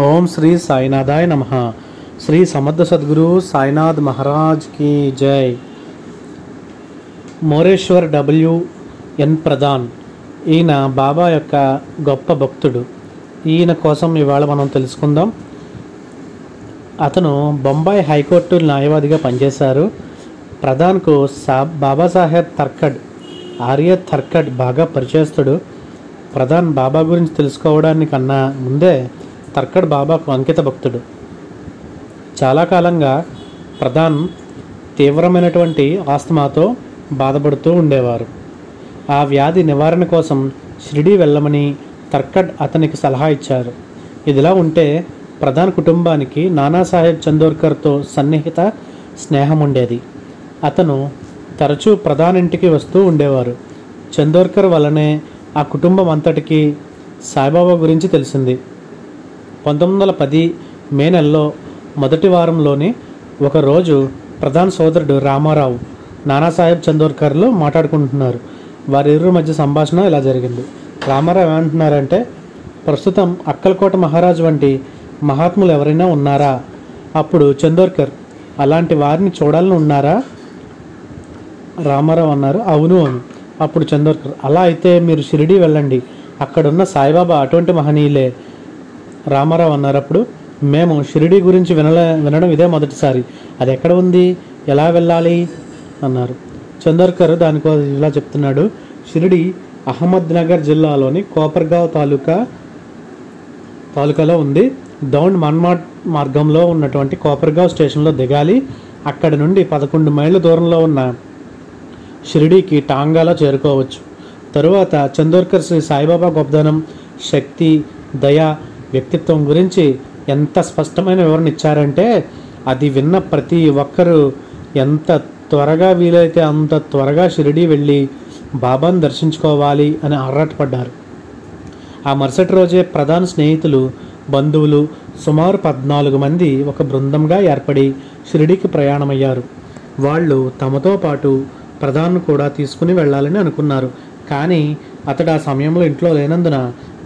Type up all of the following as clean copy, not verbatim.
ఓం శ్రీ సాయినాథాయ నమః. శ్రీ సమర్థ సద్గురు సాయినాథ్ మహారాజ్ की జై. మోరేశ్వర్ WN ప్రధాన్ ఈయన బాబా యొక్క గొప్ప భక్తుడు. ఈయన కోసం ఇవాళ మనం తెలుసుకుందాం. అతను బొంబాయి హైకోర్టు న్యాయవాదిగా పనిచేశారు. ప్రధాన్కు బాబాసాహెబ్ తర్కడ్, ఆర్య తర్కడ్ బాగా పరిచయస్తుడు. ప్రధాన్ బాబా గురించి తెలుసుకోవడానికన్నా ముందే తర్కడ్ బాబాకు అంకిత భక్తుడు. చాలా కాలంగా ప్రధాన్ తీవ్రమైనటువంటి ఆస్తమాతో బాధపడుతూ ఉండేవారు. ఆ వ్యాధి నివారణ కోసం షిరిడీ వెళ్ళమని తర్కడ్ అతనికి సలహా ఇచ్చారు. ఇదిలా ఉంటే ప్రధాన్ కుటుంబానికి నానాసాహెబ్ చందోర్కర్తో సన్నిహిత స్నేహం ఉండేది. అతను తరచూ ప్రధాన్ ఇంటికి వస్తూ ఉండేవారు. చందోర్కర్ వల్లనే ఆ కుటుంబం అంతటికీ సాయిబాబా గురించి తెలిసింది. 1910 మే నెలలో మొదటి వారంలోని ఒకరోజు ప్రధాన్ సోదరుడు రామారావు, నానాసాహెబ్ చందోర్కర్లు మాట్లాడుకుంటున్నారు. వారిరువురి మధ్య సంభాషణ ఇలా జరిగింది. రామారావు ఏమంటున్నారంటే, ప్రస్తుతం అక్కలకోట మహారాజు వంటి మహాత్ములు ఎవరైనా ఉన్నారా? అప్పుడు చందోర్కర్, అలాంటి వారిని చూడాలని ఉన్నారా? రామారావు అన్నారు, అవును అని. అప్పుడు చందోర్కర్, అలా అయితే మీరు షిరిడీ వెళ్ళండి, అక్కడున్న సాయిబాబా అటువంటి మహనీయులే. రామారావు అన్నారు, అప్పుడు మేము షిరిడీ గురించి వినడం ఇదే మొదటిసారి. అది ఎక్కడ ఉంది, ఎలా వెళ్ళాలి అన్నారు. చందోర్కర్ దానికో ఇలా చెప్తున్నాడు. షిరిడీ అహ్మద్నగర్ జిల్లాలోని కోపర్గావ్ తాలూకాలో ఉంది. దౌండ్ మన్మాడ్ మార్గంలో ఉన్నటువంటి కోపర్గావ్ స్టేషన్లో దిగాలి. అక్కడి నుండి 11 మైళ్ళ దూరంలో ఉన్న షిరిడీకి టాంగాలో చేరుకోవచ్చు. తరువాత చందోర్కర్ శ్రీ సాయిబాబా గొప్పదనం, శక్తి, దయ, వ్యక్తిత్వం గురించి ఎంత స్పష్టమైన వివరణ ఇచ్చారంటే, అది విన్న ప్రతి ఒక్కరూ ఎంత త్వరగా వీలైతే అంత త్వరగా షిరిడీ వెళ్ళి బాబాను దర్శించుకోవాలి అని ఆరాటపడ్డారు. ఆ మరుసటి రోజే ప్రధాన స్నేహితులు, బంధువులు సుమారు 14 మంది ఒక బృందంగా ఏర్పడి షిరిడీకి ప్రయాణమయ్యారు. వాళ్ళు తమతో పాటు ప్రధాన్ను కూడా తీసుకుని వెళ్ళాలని అనుకున్నారు. కానీ అతడు ఆ సమయంలో ఇంట్లో లేనందున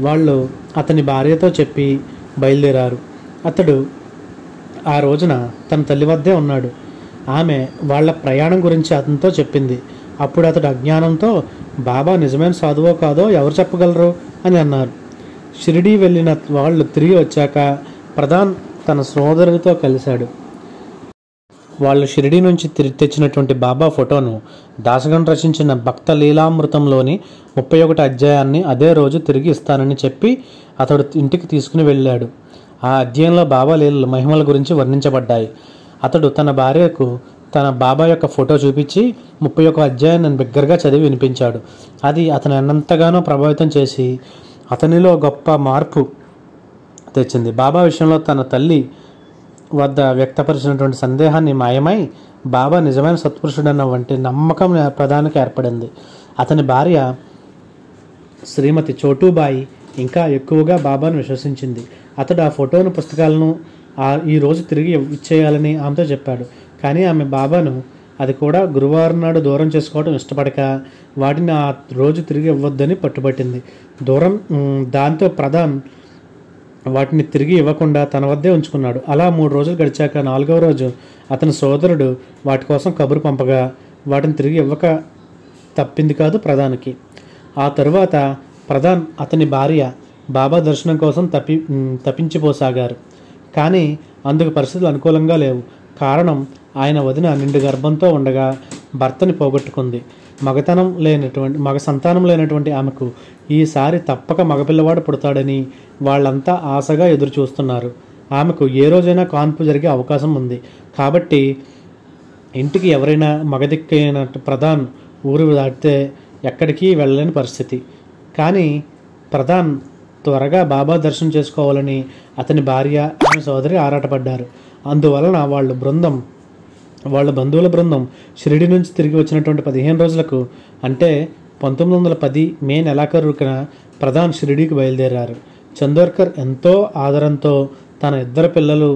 వాళ్ళు అతని భార్యతో చెప్పి బయలుదేరారు. అతడు ఆ రోజున తన తల్లి వద్దే ఉన్నాడు. ఆమె వాళ్ళ ప్రయాణం గురించి అతనితో చెప్పింది. అప్పుడు అతడు అజ్ఞానంతో, బాబా నిజమైన సాధువో కాదో ఎవరు చెప్పగలరు అని అన్నారు. షిరిడీ వెళ్ళిన వాళ్ళు తిరిగి వచ్చాక ప్రధాన్ తన సోదరుడితో కలిశాడు. వాళ్ళు షిరిడీ నుంచి తెచ్చినటువంటి బాబా ఫోటోను, దాసగన్ రచించిన భక్త లీలామృతంలోని 31 అధ్యాయాన్ని అదే రోజు తిరిగి ఇస్తానని చెప్పి అతడు ఇంటికి తీసుకుని వెళ్ళాడు. ఆ అధ్యాయంలో బాబా లీలల మహిమల గురించి వర్ణించబడ్డాయి. అతడు తన భార్యకు తన బాబా యొక్క ఫోటో చూపించి 31 అధ్యాయాన్ని బిగ్గరగా చదివి వినిపించాడు. అది అతను ఎంతగానో ప్రభావితం చేసి అతనిలో గొప్ప మార్పు తెచ్చింది. బాబా విషయంలో తన తల్లి వద్ద వ్యక్తపరిచినటువంటి సందేహాన్ని మాయమై బాబా నిజమైన సత్పురుషుడన్న వంటి నమ్మకం ప్రధానికి ఏర్పడింది. అతని భార్య శ్రీమతి చోటూబాయి ఇంకా ఎక్కువగా బాబాను విశ్వసించింది. అతడు ఆ ఫోటోను, పుస్తకాలను ఈరోజు తిరిగి ఇచ్చేయాలని ఆమెతో చెప్పాడు. కానీ ఆమె బాబాను అది కూడా గురువారం నాడు దూరం చేసుకోవడం ఇష్టపడక వాటిని ఆ రోజు తిరిగి ఇవ్వద్దని పట్టుబట్టింది. దాంతో ప్రధాన్ వాటిని తిరిగి ఇవ్వకుండా తన వద్దే ఉంచుకున్నాడు. అలా 3 రోజులు గడిచాక 4వ రోజు అతని సోదరుడు వాటి కోసం కబురు పంపగా వాటిని తిరిగి ఇవ్వక తప్పింది కాదు ప్రధానికి. ఆ తరువాత ప్రధాన్, అతని భార్య బాబా దర్శనం కోసం తప్పించిపోసాగారు. కానీ అందుకు పరిస్థితులు అనుకూలంగా లేవు. కారణం, ఆయన వదిన నిండు గర్భంతో ఉండగా భర్తని పోగొట్టుకుంది. మగ సంతానం లేనటువంటి ఆమెకు ఈసారి తప్పక మగపిల్లవాడు పుడతాడని వాళ్ళంతా ఆశగా ఎదురు చూస్తున్నారు. ఆమెకు ఏ రోజైనా కాన్పు జరిగే అవకాశం ఉంది. కాబట్టి ఇంటికి ఎవరైనా మగదిక్కైన ప్రధాన్ ఊరు దాటితే ఎక్కడికి వెళ్ళలేని పరిస్థితి. కానీ ప్రధాన్ త్వరగా బాబా దర్శనం చేసుకోవాలని అతని భార్య, ఆమె సోదరి ఆరాటపడ్డారు. అందువలన వాళ్ళ బంధువుల బృందం షిరిడి నుంచి తిరిగి వచ్చినటువంటి 15 రోజులకు, అంటే 1910 మే నెలాఖరున ప్రధాన్ షిరిడీకి బయలుదేరారు. చందోర్కర్ ఎంతో ఆదరంతో తన 2 పిల్లలు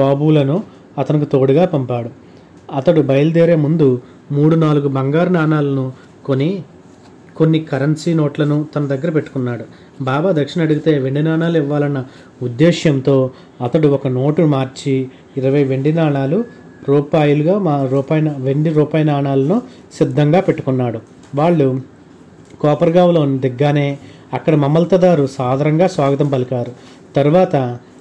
బాబులను అతనికి తోడుగా పంపాడు. అతడు బయలుదేరే ముందు 3-4 బంగారు నాణాలను కొని కొన్ని కరెన్సీ నోట్లను తన దగ్గర పెట్టుకున్నాడు. బాబా దక్షిణ అడిగితే వెండి నాణాలు ఇవ్వాలన్న ఉద్దేశ్యంతో అతడు ఒక నోటు మార్చి 20 వెండి నాణాలు వెండి రూపాయి నాణాలను సిద్ధంగా పెట్టుకున్నాడు. వాళ్ళు కోపర్గావ్లో దిగ్గానే అక్కడ మమ్మల్తదారు సాదరంగా స్వాగతం పలికారు. తర్వాత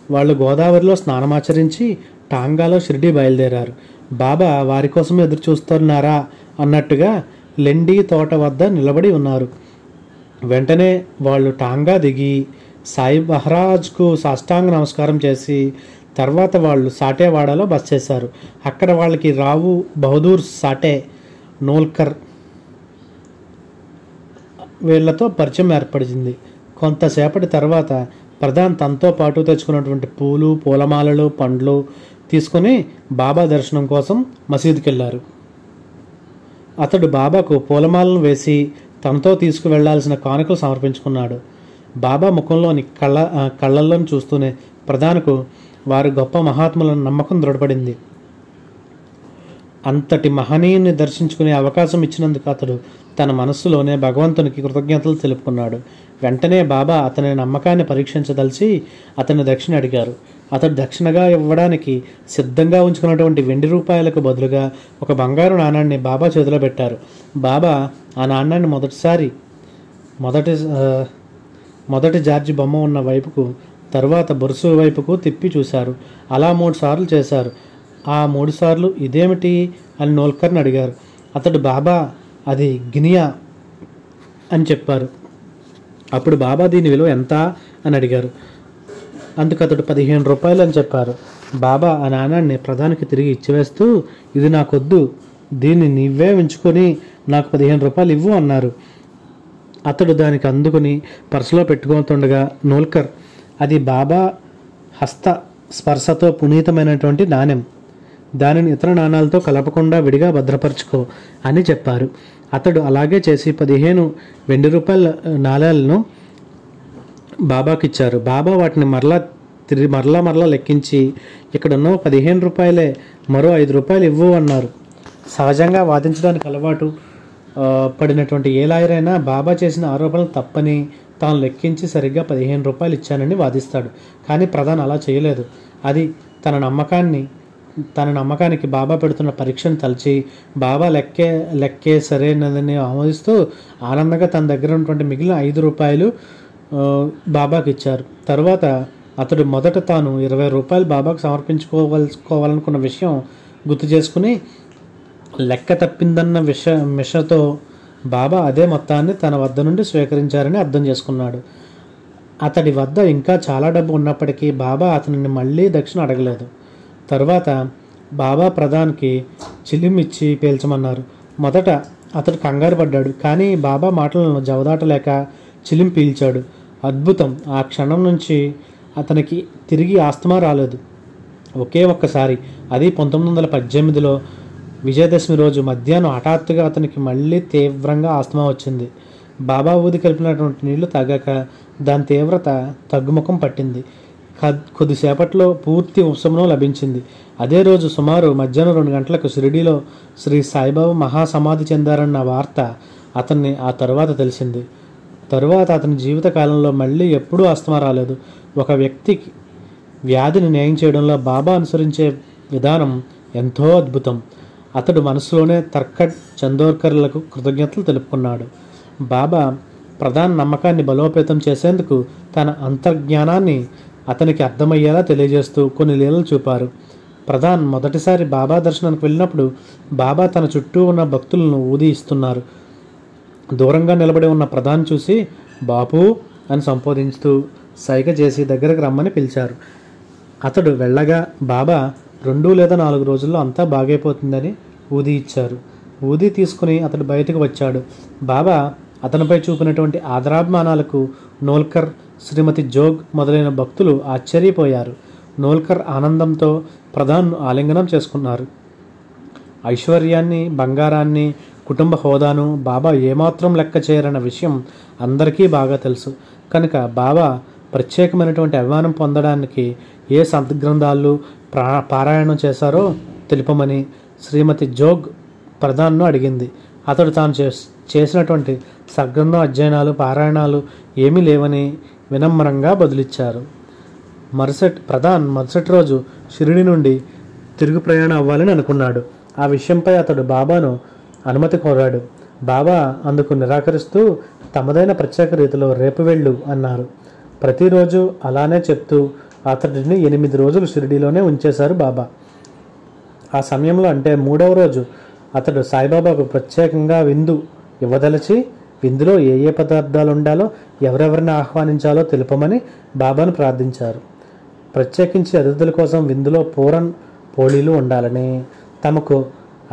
వాళ్ళు గోదావరిలో స్నానమాచరించి టాంగాలో షిరిడీ బయలుదేరారు. బాబా వారి కోసం ఎదురు చూస్తున్నారా అన్నట్టుగా లెండి తోట వద్ద నిలబడి ఉన్నారు. వెంటనే వాళ్ళు టాంగా దిగి సాయి మహారాజ్కు సాష్టాంగ నమస్కారం చేసి తర్వాత వాళ్ళు సాటేవాడలో బస చేశారు. అక్కడ వాళ్ళకి రావు బహదూర్ సాటే, నోల్కర్ వీళ్లతో పరిచయం ఏర్పడింది. కొంతసేపటి తర్వాత ప్రధాన్ తనతో పాటు తెచ్చుకున్నటువంటి పూలు, పూలమాలలు, పండ్లు తీసుకుని బాబా దర్శనం కోసం మసీదుకి వెళ్ళారు. అతడు బాబాకు పూలమాలను వేసి తనతో తీసుకువెళ్లాల్సిన కానుకలు సమర్పించుకున్నాడు. బాబా ముఖంలోని కళ్ళల్లోని చూస్తూనే ప్రధానకు వారి గొప్ప మహాత్ములను నమ్మకం దృఢపడింది. అంతటి మహనీయుని దర్శించుకునే అవకాశం ఇచ్చినందుకు అతడు తన మనస్సులోనే భగవంతునికి కృతజ్ఞతలు తెలుపుకున్నాడు. వెంటనే బాబా అతని నమ్మకాన్ని పరీక్షించదలిచి అతన్ని దక్షిణ అడిగారు. అతడు దక్షిణగా ఇవ్వడానికి సిద్ధంగా ఉంచుకున్నటువంటి వెండి రూపాయలకు బదులుగా ఒక బంగారు నాణాన్ని బాబా చేతిలో పెట్టారు. బాబా ఆ నాణాన్ని మొదటి జార్జి బొమ్మ ఉన్న వైపుకు, తరువాత బొరుసు వైపుకు తిప్పి చూశారు. అలా 3 సార్లు చేశారు. ఆ 3 సార్లు ఇదేమిటి అని నోల్కర్ని అడిగారు. అతడు బాబా అది గినియా అని చెప్పారు. అప్పుడు బాబా దీని విలువ ఎంత అని అడిగారు. అందుకు అతడు 15 రూపాయలు అని చెప్పారు. బాబా ఆ నాణాన్ని ప్రధానికి తిరిగి ఇచ్చివేస్తూ ఇది నాకొద్దు, దీన్ని నీవే ఉంచుకొని నాకు 15 రూపాయలు ఇవ్వు అన్నారు. అతడు దానికి అందుకుని పర్సులో పెట్టుకుంటుండగా నోల్కర్ అది బాబా హస్త స్పర్శతో పునీతమైనటువంటి నాణ్యం, దానిని ఇతర నాణాలతో కలపకుండా విడిగా భద్రపరచుకో అని చెప్పారు. అతడు అలాగే చేసి 15 వెండి రూపాయల నాణాలను బాబాకిచ్చారు. బాబా వాటిని మరలా లెక్కించి ఇక్కడున్న 15 రూపాయలే, మరో 5 రూపాయలు ఇవ్వు అన్నారు. సహజంగా వాదించడానికి అలవాటు పడినటువంటి ఏ లాయరైనా బాబా చేసిన ఆరోపణలు తప్పని తాను లెక్కించి సరిగ్గా 15 రూపాయలు ఇచ్చానని వాదిస్తాడు. కానీ ప్రధాన్ అలా చేయలేదు. అది తన నమ్మకానికి బాబా పెడుతున్న పరీక్షను తలచి బాబా లెక్కే సరైనదని ఆమోదిస్తూ ఆనందంగా తన దగ్గర ఉన్నటువంటి మిగిలిన 5 రూపాయలు బాబాకి ఇచ్చారు. తర్వాత అతడు మొదట తాను 20 రూపాయలు బాబాకు సమర్పించుకోవాలనుకున్న విషయం గుర్తు చేసుకుని లెక్క తప్పిందన్న మిషతో బాబా అదే మొత్తాన్ని తన వద్ద నుండి స్వీకరించారని అర్థం చేసుకున్నాడు. అతడి వద్ద ఇంకా చాలా డబ్బు ఉన్నప్పటికీ బాబా అతనిని మళ్ళీ దక్షిణ అడగలేదు. తరువాత బాబా ప్రధాన్కి చిలిం ఇచ్చి పేల్చమన్నారు. మొదట అతడు కంగారు పడ్డాడు. కానీ బాబా మాటలను జవదాటలేక చిలిం పీల్చాడు. అద్భుతం! ఆ క్షణం నుంచి అతనికి తిరిగి ఆస్తమా రాలేదు. ఒకే ఒక్కసారి, అది 1918లో విజయదశమి రోజు మధ్యాహ్నం హఠాత్తుగా అతనికి మళ్ళీ తీవ్రంగా ఆస్తమా వచ్చింది. బాబా ఊది కలిపినటువంటి నీళ్లు తాగాక దాని తీవ్రత తగ్గుముఖం పట్టింది. కొద్దిసేపట్లో పూర్తి ఉపశమనం లభించింది. అదే రోజు సుమారు మధ్యాహ్నం 2 గంటలకు షిరిడీలో శ్రీ సాయిబాబా మహాసమాధి చెందారన్న వార్త అతన్ని ఆ తరువాత తెలిసింది. తరువాత అతని జీవిత కాలంలో మళ్ళీ ఎప్పుడూ ఆస్తమా రాలేదు. ఒక వ్యక్తికి వ్యాధిని నయం చేయడంలో బాబా అనుసరించే విధానం ఎంతో అద్భుతం. అతడు మనసులోనే తర్కడ్, చందోర్కర్లకు కృతజ్ఞతలు తెలుపుకున్నాడు. బాబా ప్రధాన నమ్మకాన్ని బలోపేతం చేసేందుకు తన అంతర్జ్ఞానాన్ని అతనికి అర్థమయ్యేలా తెలియజేస్తూ కొన్ని లీలలు చూపారు. ప్రధాన్ మొదటిసారి బాబా దర్శనానికి వెళ్ళినప్పుడు బాబా తన చుట్టూ ఉన్న భక్తులను ఊది ఇస్తున్నారు. దూరంగా నిలబడి ఉన్న ప్రధాన్ చూసి బాపు అని సంబోధిస్తూ సైగ చేసి దగ్గరకు రమ్మని పిలిచారు. అతడు వెళ్ళగా బాబా 2 లేదా 4 రోజుల్లో అంతా బాగైపోతుందని ఊది ఇచ్చారు. ఊది తీసుకుని అతడు బయటకు వచ్చాడు. బాబా అతనిపై చూపినటువంటి ఆదరాభిమానాలకు నోల్కర్, శ్రీమతి జోగ్ మొదలైన భక్తులు ఆశ్చర్యపోయారు. నోల్కర్ ఆనందంతో ప్రధాన్ను ఆలింగనం చేసుకున్నారు. ఐశ్వర్యాన్ని, బంగారాన్ని, కుటుంబ హోదాను బాబా ఏమాత్రం లెక్క చేయరన్న విషయం అందరికీ బాగా తెలుసు. కనుక బాబా ప్రత్యేకమైనటువంటి అభిమానం పొందడానికి ఏ సద్గ్రంథాలు పారాయణం చేశారో తెలుపమని శ్రీమతి జోగ్ ప్రధాన్ను అడిగింది. అతడు తాను చేసినటువంటి సద్గ్రంథం అధ్యయనాలు పారాయణాలు ఏమీ లేవని వినమ్రంగా బదులిచ్చారు. మరుసటి రోజు షిరిడి నుండి తిరుగు ప్రయాణం అవ్వాలని అనుకున్నాడు. ఆ విషయంపై అతడు బాబాను అనుమతి కోరాడు. బాబా అందుకు నిరాకరిస్తూ తమదైన ప్రత్యేక రీతిలో రేపు వెళ్ళు అన్నారు. ప్రతిరోజు అలానే చెప్తూ అతడిని 8 రోజులు షిరిడీలోనే ఉంచేశారు బాబా. ఆ సమయంలో అంటే 3వ రోజు అతడు సాయిబాబాకు ప్రత్యేకంగా విందు ఇవ్వదలిచి విందులో ఏ పదార్థాలు ఉండాలో ఎవరెవరిని ఆహ్వానించాలో తెలుపమని బాబాను ప్రార్థించారు. ప్రత్యేకించి అతిథుల కోసం విందులో పూరన్ పోళీలు ఉండాలని, తమకు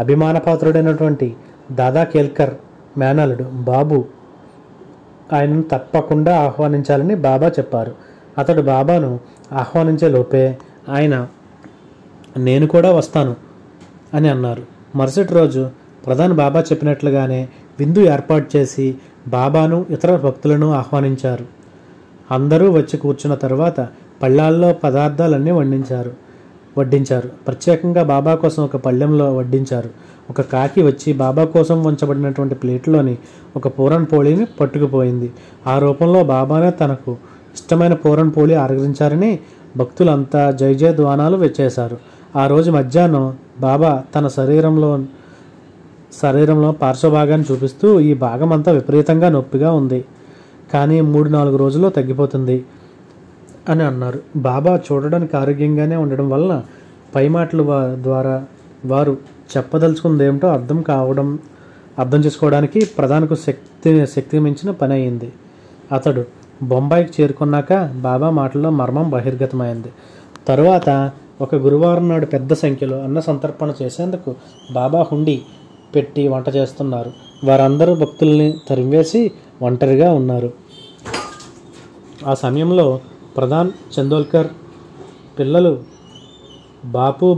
అభిమానపాత్రుడైనటువంటి దాదా కేల్కర్ మేనలుడు బాబు ఆయనను తప్పకుండా ఆహ్వానించాలని బాబా చెప్పారు. అతడు బాబాను ఆహ్వానించే లోపే ఆయన నేను కూడా వస్తాను అని అన్నారు. మరుసటి రోజు ప్రధాని బాబా చెప్పినట్లుగానే విందు ఏర్పాటు చేసి బాబాను ఇతర భక్తులను ఆహ్వానించారు. అందరూ వచ్చి కూర్చున్న తర్వాత పళ్ళాల్లో పదార్థాలన్నీ వడ్డించారు. ప్రత్యేకంగా బాబా కోసం ఒక పళ్ళెంలో వడ్డించారు. ఒక కాకి వచ్చి బాబా కోసం ఉంచబడినటువంటి ప్లేట్లోని ఒక పూరన్ పోళీని పట్టుకుపోయింది. ఆ రూపంలో బాబానే తనకు ఇష్టమైన పూరన్ పోళీ ఆరగించారని భక్తులంతా జై జయ ధ్వానాలు చేశారు. ఆ రోజు మధ్యాహ్నం బాబా తన శరీరంలో పార్శ్వభాగాన్ని చూపిస్తూ ఈ భాగం అంతా విపరీతంగా నొప్పిగా ఉంది, కానీ 3-4 రోజుల్లో తగ్గిపోతుంది అని అన్నారు. బాబా చూడడానికి ఆరోగ్యంగానే ఉండడం వలన పై మాటల ద్వారా వారు చెప్పదలుచుకుందేమిటో అర్థం చేసుకోవడానికి ప్రధానకు శక్తి మించిన పని అయింది. అతడు బొంబాయికి చేరుకున్నాక బాబా మాటల్లో మర్మం బహిర్గతమైంది. తరువాత ఒక గురువారం నాడు పెద్ద సంఖ్యలో అన్న సంతర్పణ చేసేందుకు బాబా హుండీ పెట్టి వంట చేస్తున్నారు. వారందరూ భక్తుల్ని తరిమివేసి ఒంటరిగా ఉన్నారు. ఆ సమయంలో ప్రధాన్ చందోల్కర్ పిల్లలు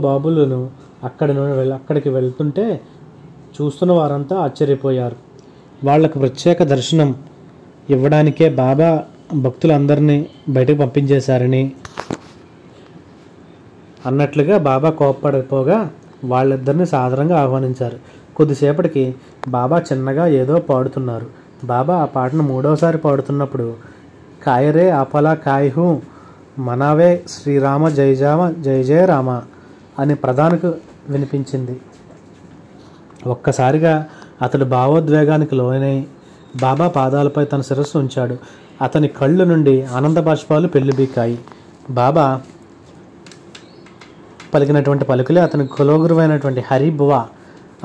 బాబులను అక్కడికి వెళ్తుంటే చూస్తున్న వారంతా ఆశ్చర్యపోయారు. వాళ్లకు ప్రత్యేక దర్శనం ఇవ్వడానికే బాబా భక్తులందరినీ బయటకు పంపించేశారని అన్నట్లుగా బాబా కోప్పడిపోగా వాళ్ళిద్దరిని సాదరంగా ఆహ్వానించారు. కొద్దిసేపటికి బాబా చిన్నగా ఏదో పాడుతున్నారు. బాబా ఆ పాటను 3వసారి పాడుతున్నప్పుడు కాయరే ఆపలా కాయహు మనావే శ్రీరామ జయ జయ రామ అని ప్రధానికి వినిపించింది. ఒక్కసారిగా అతడు భావోద్వేగానికి లోనై బాబా పాదాలపై తన శిరస్సు ఉంచాడు. అతని కళ్ళు నుండి ఆనంద బాష్పాలు పెళ్లిబీకాయి. బాబా పలికినటువంటి పలుకులే అతని కులగురువైనటువంటి హరిభువ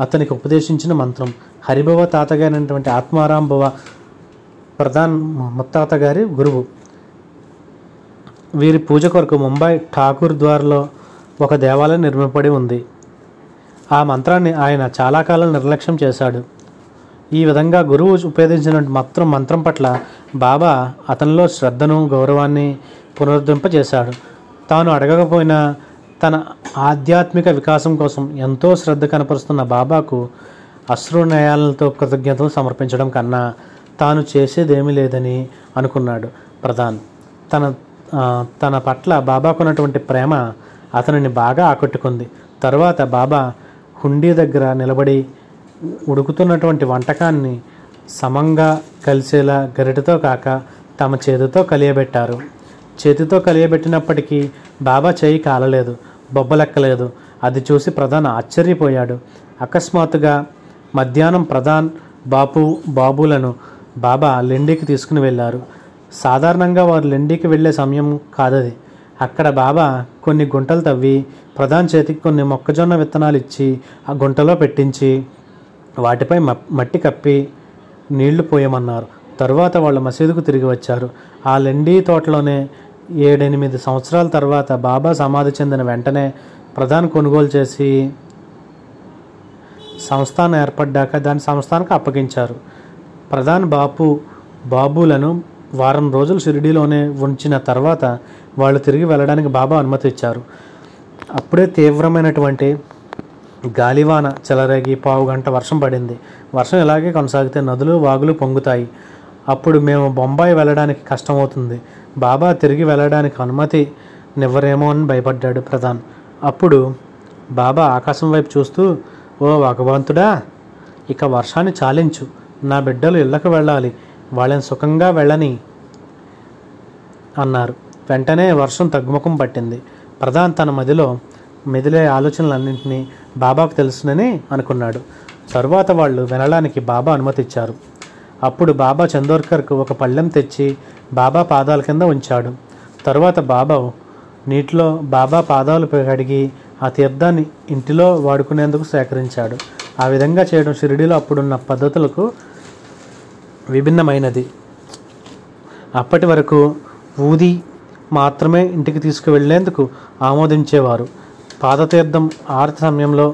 అతనికి ఉపదేశించిన మంత్రం. హరిభువ తాతగారైనటువంటి ఆత్మారాం భువ ప్రధాన్ ముత్తాత గారి గురువు. వీరి పూజ కొరకు ముంబై ఠాకూర్ ద్వార్లో ఒక దేవాలయం నిర్మింపబడి ఉంది. ఆ మంత్రాన్ని ఆయన చాలా కాలం నిర్లక్ష్యం చేశాడు. ఈ విధంగా గురువు ఉపయోగించిన మంత్రం పట్ల బాబా అతనిలో శ్రద్ధను గౌరవాన్ని పునరుద్ధరింపజేశాడు. తాను అడగకపోయినా తన ఆధ్యాత్మిక వికాసం కోసం ఎంతో శ్రద్ధ కనపరుస్తున్న బాబాకు అశ్రునయాలతో కృతజ్ఞతలు సమర్పించడం కన్నా తాను చేసేదేమీ లేదని అనుకున్నాడు ప్రధాన్. తన పట్ల బాబాకున్నటువంటి ప్రేమ అతనిని బాగా ఆకట్టుకుంది. తరువాత బాబా హుండీ దగ్గర నిలబడి ఉడుకుతున్నటువంటి వంటకాన్ని సమంగా కలిసేలా గరిటెతో కాక తమ చేతితో కలియబెట్టారు. చేతితో కలియబెట్టినప్పటికీ బాబా చేయి కాలలేదు, బొబ్బలెక్కలేదు. అది చూసి ప్రధాన్ ఆశ్చర్యపోయాడు. అకస్మాత్తుగా మధ్యాహ్నం ప్రధాన్ బాబులను బాబా లెండికి తీసుకుని వెళ్ళారు. సాధారణంగా వారు లెండికి వెళ్ళే సమయం కాదది. అక్కడ బాబా కొన్ని గుంటలు తవ్వి ప్రధాన్ చేతికి కొన్ని మొక్కజొన్న విత్తనాలు ఇచ్చి ఆ గుంటలో పెట్టించి వాటిపై మట్టి కప్పి నీళ్లు పోయమన్నారు. తరువాత వాళ్ళు మసీదుకు తిరిగి వచ్చారు. ఆ లెండి తోటలోనే 7-8 సంవత్సరాల తర్వాత బాబా సమాధి చెందిన వెంటనే ప్రధాన్ కొనుగోలు చేసి సంస్థానం ఏర్పడ్డాక దాని సంస్థానానికి అప్పగించారు. ప్రధాన్ బాబులను వారం రోజులు షిరిడీలోనే ఉంచిన తర్వాత వాళ్ళు తిరిగి వెళ్ళడానికి బాబా అనుమతి ఇచ్చారు. అప్పుడే తీవ్రమైనటువంటి గాలివాన చెలరేగి 15 గంట వర్షం పడింది. వర్షం ఇలాగే కొనసాగితే నదులు వాగులు పొంగుతాయి. అప్పుడు మేము బొంబాయి వెళ్ళడానికి కష్టమవుతుంది. బాబా తిరిగి వెళ్ళడానికి అనుమతి నివ్వరేమో అని భయపడ్డాడు ప్రధాన్. అప్పుడు బాబా ఆకాశం వైపు చూస్తూ, ఓ భగవంతుడా, ఇక వర్షాన్ని చాలించు, నా బిడ్డలు ఇళ్లకు వెళ్ళాలి, వాళ్ళని సుఖంగా వెళ్ళని అన్నారు. వెంటనే వర్షం తగ్గుముఖం పట్టింది. ప్రధాన్ తన మదిలో మెదిలే ఆలోచనలన్నింటినీ బాబాకు తెలుసునని అనుకున్నాడు. తరువాత వాళ్ళు వెళ్ళడానికి బాబా అనుమతి ఇచ్చారు. అప్పుడు బాబా చందోర్కర్కు ఒక పళ్ళెం తెచ్చి బాబా పాదాల కింద ఉంచాడు. తరువాత బాబా నీటిలో బాబా పాదాలు కడిగి ఆ తీర్థాన్ని ఇంటిలో వాడుకునేందుకు సేకరించాడు. ఆ విధంగా చేయడం షిరిడీలో అప్పుడున్న పద్ధతులకు విభిన్నమైనది. అప్పటి వరకు ఊది మాత్రమే ఇంటికి తీసుకువెళ్లేందుకు ఆమోదించేవారు. పాదతీర్థం ఆరతి సమయంలో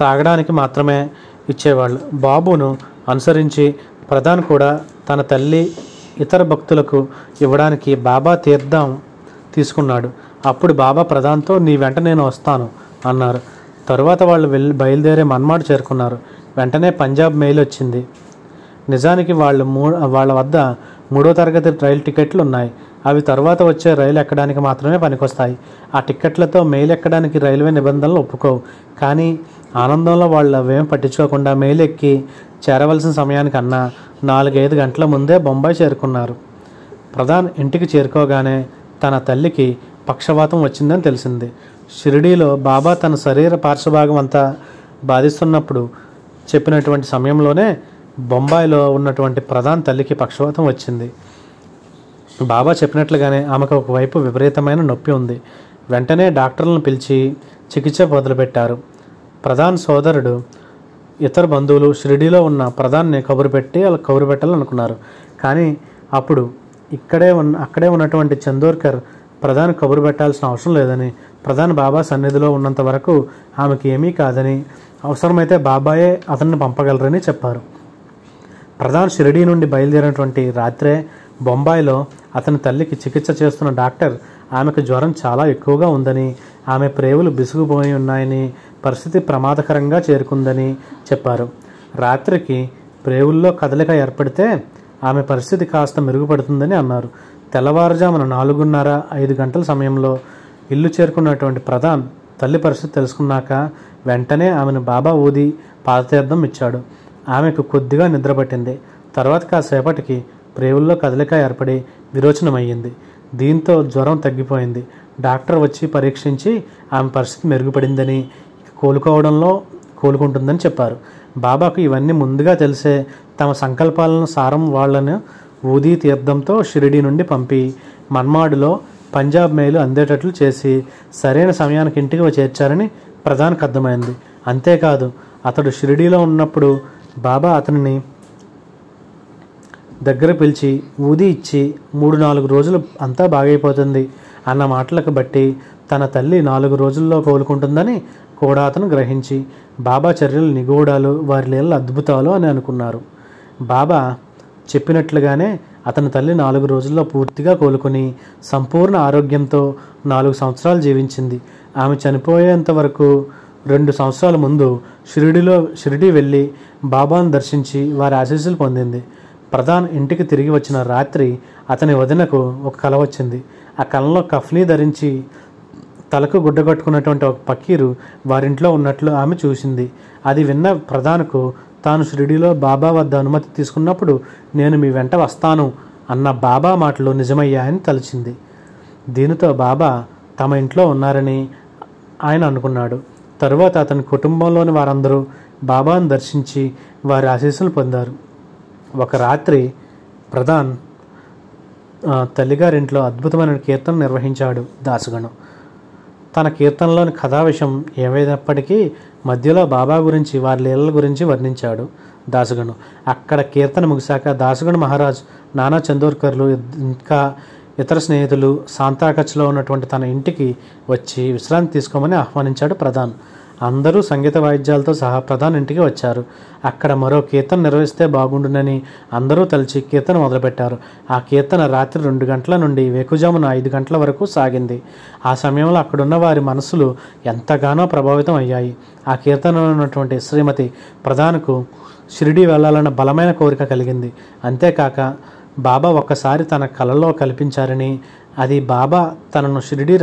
తాగడానికి మాత్రమే ఇచ్చేవాళ్ళు. బాబును అనుసరించి ప్రధాన్ కూడా తన తల్లి ఇతర భక్తులకు ఇవ్వడానికి బాబా తీర్థం తీసుకున్నాడు. అప్పుడు బాబా ప్రధాన్తో నీ వెంట నేను వస్తాను అన్నారు. తరువాత వాళ్ళు బయలుదేరే మన్మాడ్ చేరుకున్నారు. వెంటనే పంజాబ్ మెయిల్ వచ్చింది. నిజానికి వాళ్ళ వద్ద 3వ తరగతి రైలు టికెట్లు ఉన్నాయి. అవి తర్వాత వచ్చే రైలు ఎక్కడానికి మాత్రమే పనికొస్తాయి. ఆ టిక్కెట్లతో మెయిల్ ఎక్కడానికి రైల్వే నిబంధనలు ఒప్పుకోవు. కానీ ఆనందంలో వాళ్ళు అవేం పట్టించుకోకుండా మెయిల్ ఎక్కి చేరవలసిన సమయానికన్నా 4-5 గంటల ముందే బొంబాయి చేరుకున్నారు. ప్రధాన్ ఇంటికి చేరుకోగానే తన తల్లికి పక్షవాతం వచ్చిందని తెలిసింది. షిరిడీలో బాబా తన శరీర పార్శ్వభాగం అంతా బాధిస్తున్నప్పుడు చెప్పినటువంటి సమయంలోనే బొంబాయిలో ఉన్నటువంటి ప్రధాన్ తల్లికి పక్షవాతం వచ్చింది. బాబా చెప్పినట్లుగానే ఆమెకు ఒకవైపు విపరీతమైన నొప్పి ఉంది. వెంటనే డాక్టర్లను పిలిచి చికిత్స మొదలుపెట్టారు. ప్రధాన్ సోదరుడు ఇతర బంధువులు షిరిడీలో ఉన్న ప్రధాన్ని కబురు పెట్టాలనుకున్నారు. కానీ అప్పుడు అక్కడే ఉన్నటువంటి చందోర్కర్ ప్రధాన్ కబురు పెట్టాల్సిన అవసరం లేదని, ప్రధాన్ బాబా సన్నిధిలో ఉన్నంత వరకు ఆమెకి ఏమీ కాదని, అవసరమైతే బాబాయే అతన్ని పంపగలరని చెప్పారు. ప్రధాన్ షిరిడీ నుండి బయలుదేరినటువంటి రాత్రే బొంబాయిలో అతని తల్లికి చికిత్స చేస్తున్న డాక్టర్ ఆమెకు జ్వరం చాలా ఎక్కువగా ఉందని, ఆమె ప్రేవులు బిసుగుపోయి ఉన్నాయని, పరిస్థితి ప్రమాదకరంగా చేరుకుందని చెప్పారు. రాత్రికి ప్రేవుల్లో కదలిక ఏర్పడితే ఆమె పరిస్థితి కాస్త మెరుగుపడుతుందని అన్నారు. తెల్లవారుజామున 4:30-5 గంటల సమయంలో ఇల్లు చేరుకున్నటువంటి ప్రధాన్ తల్లి పరిస్థితి తెలుసుకున్నాక వెంటనే ఆమెను బాబా ఊది పాదతీర్థం ఇచ్చాడు. ఆమెకు కొద్దిగా నిద్రపట్టింది. తర్వాత కాసేపటికి ప్రేవుల్లో కదలిక ఏర్పడి విరోచనమయ్యింది. దీంతో జ్వరం తగ్గిపోయింది. డాక్టర్ వచ్చి పరీక్షించి ఆమె పరిస్థితి మెరుగుపడిందని, కోలుకుంటుందని చెప్పారు. బాబాకు ఇవన్నీ ముందుగా తెలిసే తమ సంకల్పాలను సారం వాళ్లను ఊదీ తీర్థంతో షిరిడీ నుండి పంపి మన్మాడులో పంజాబ్ మెయిల్ అందేటట్లు చేసి సరైన సమయానికి ఇంటికి చేర్చారని ప్రధాన్కి అర్థమైంది. అంతేకాదు, అతడు షిరిడీలో ఉన్నప్పుడు బాబా అతనిని దగ్గర పిలిచి ఊది ఇచ్చి 3-4 రోజులు అంతా బాగైపోతుంది అన్న మాటలకు బట్టి తన తల్లి 4 రోజుల్లో కోలుకుంటుందని కూడా అతను గ్రహించి బాబా చర్యలు నిగూఢాలు, వారి లీలలు అద్భుతాలు అని అనుకున్నారు. బాబా చెప్పినట్లుగానే అతని తల్లి 4 రోజుల్లో పూర్తిగా కోలుకొని సంపూర్ణ ఆరోగ్యంతో 4 సంవత్సరాలు జీవించింది. ఆమె చనిపోయేంత వరకు 2 సంవత్సరాల ముందు షిరిడీ వెళ్ళి బాబాను దర్శించి వారి ఆశీస్సులు పొందింది. ప్రధాన్ ఇంటికి తిరిగి వచ్చిన రాత్రి అతని వదినకు ఒక కల వచ్చింది. ఆ కలలో కఫ్నీ ధరించి తలకు గుడ్డ కట్టుకున్నటువంటి ఒక పకీరు వారింట్లో ఉన్నట్లు ఆమె చూసింది. అది విన్న ప్రధాన్కు తాను షిరిడీలో బాబా వద్ద అనుమతి తీసుకున్నప్పుడు నేను మీ వెంట వస్తాను అన్న బాబా మాటలు నిజమయ్యాయని తలిచింది. దీనితో బాబా తమ ఇంట్లో ఉన్నారని ఆయన అనుకున్నాడు. తరువాత అతని కుటుంబంలోని వారందరూ బాబాను దర్శించి వారి ఆశీస్సులు పొందారు. ఒక రాత్రి ప్రధాన్ తల్లిగారింట్లో అద్భుతమైన కీర్తన నిర్వహించాడు దాసగణం. తన కీర్తనలోని కథా విషయం ఏమైనప్పటికీ మధ్యలో బాబా గురించి, వారి లీలల గురించి వర్ణించాడు దాసగణం. అక్కడ కీర్తన ముగిశాక దాసగణ మహారాజ్, నానా చందోర్కర్లు ఇంకా ఇతర స్నేహితులు సాంతాకచ్లో ఉన్నటువంటి తన ఇంటికి వచ్చి విశ్రాంతి తీసుకోమని ఆహ్వానించాడు ప్రధాన్. అందరూ సంగీత వాయిద్యాలతో సహా ప్రధాన్ ఇంటికి వచ్చారు. అక్కడ మరో కీర్తన నిర్వహిస్తే బాగుండునని అందరూ తలిచి కీర్తన మొదలుపెట్టారు. ఆ కీర్తన రాత్రి 2 గంటల నుండి వేకుజామున 5 గంటల వరకు సాగింది. ఆ సమయంలో అక్కడున్న వారి మనసులు ఎంతగానో ప్రభావితం అయ్యాయి. ఆ కీర్తనలో ఉన్నటువంటి శ్రీమతి ప్రధాన్కు షిరిడీ వెళ్లాలన్న బలమైన కోరిక కలిగింది. అంతేకాక బాబా ఒక్కసారి తన కలలో కల్పించారని, అది బాబా తనను షిరిడీ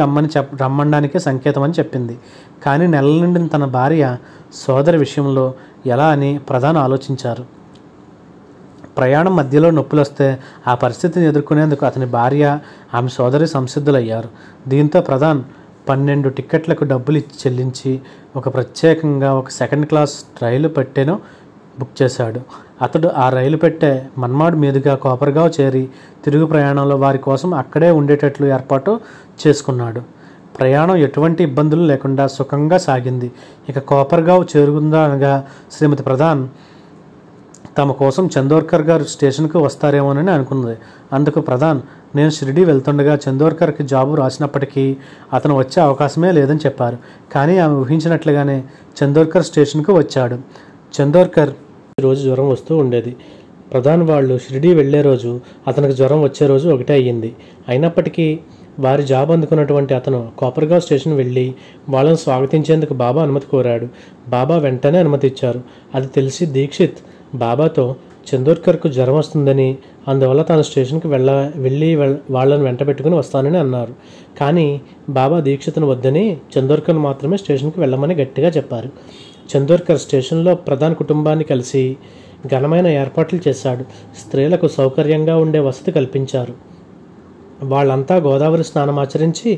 రమ్మనడానికే సంకేతం అని చెప్పింది. కానీ నెలల నిండిన తన భార్య సోదరి విషయంలో ఎలా అని ప్రధాన్ ఆలోచించారు. ప్రయాణం మధ్యలో నొప్పులు వస్తే ఆ పరిస్థితిని ఎదుర్కొనేందుకు అతని భార్య, ఆమె సోదరి సంసిద్ధులయ్యారు. దీంతో ప్రధాన్ 12 టిక్కెట్లకు డబ్బులు చెల్లించి ప్రత్యేకంగా ఒక సెకండ్ క్లాస్ రైలు పెట్టెను బుక్ చేశాడు. అతడు ఆ రైలు పెట్టె మన్మాడ్ మీదుగా కోపర్గావ్ చేరి తిరుగు ప్రయాణంలో వారి కోసం అక్కడే ఉండేటట్లు ఏర్పాటు చేసుకున్నాడు. ప్రయాణం ఎటువంటి ఇబ్బందులు లేకుండా సుఖంగా సాగింది. ఇక కోపర్గావ్ చేరుకుందనగా శ్రీమతి ప్రధాన్ తమ కోసం చందోర్కర్ గారు స్టేషన్కు వస్తారేమోనని అనుకున్నది. అందుకు ప్రధాన్, నేను షిరిడీ వెళ్తుండగా చందోర్కర్కి జాబు రాసినప్పటికీ అతను వచ్చే అవకాశమే లేదని చెప్పారు. కానీ ఆమె ఊహించినట్లుగానే చందోర్కర్ స్టేషన్కు వచ్చాడు. చందోర్కర్ రోజు జ్వరం వస్తూ ఉండేది. ప్రధాన్ వాళ్ళు షిరిడీ వెళ్లే రోజు అతనికి జ్వరం వచ్చే రోజు ఒకటే అయ్యింది. అయినప్పటికీ వారి జాబ్ అందుకున్నటువంటి అతను కోపర్గావ్ స్టేషన్ వెళ్ళి వాళ్ళని స్వాగతించేందుకు బాబా అనుమతి కోరాడు. బాబా వెంటనే అనుమతి ఇచ్చారు. అది తెలిసి దీక్షిత్ బాబాతో చందోర్కర్కు జ్వరం వస్తుందని, అందువల్ల తాను స్టేషన్కి వెళ్ళి వాళ్ళని వెంట పెట్టుకుని వస్తానని అన్నారు. కానీ బాబా దీక్షిత్ను వద్దని చందోర్కర్ను మాత్రమే స్టేషన్కి వెళ్ళమని గట్టిగా చెప్పారు. చందోర్కర్ స్టేషన్లో ప్రధాన కుటుంబాన్ని కలిసి ఘనమైన ఏర్పాట్లు చేశాడు. స్త్రీలకు సౌకర్యంగా ఉండే వసతి కల్పించారు. వాళ్ళంతా గోదావరి స్నానం ఆచరించి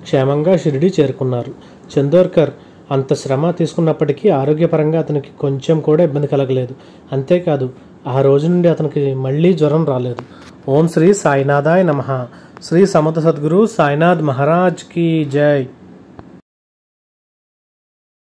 క్షేమంగా షిరిడీ చేరుకున్నారు. చందోర్కర్ అంత శ్రమ తీసుకున్నప్పటికీ ఆరోగ్యపరంగా అతనికి కొంచెం కూడా ఇబ్బంది కలగలేదు. అంతేకాదు, ఆ రోజు నుండి అతనికి మళ్ళీ జ్వరం రాలేదు. ఓం శ్రీ సాయినాథాయ నమః. శ్రీ సమర్థ సద్గురు సాయినాథ్ మహారాజ్ కీ జై.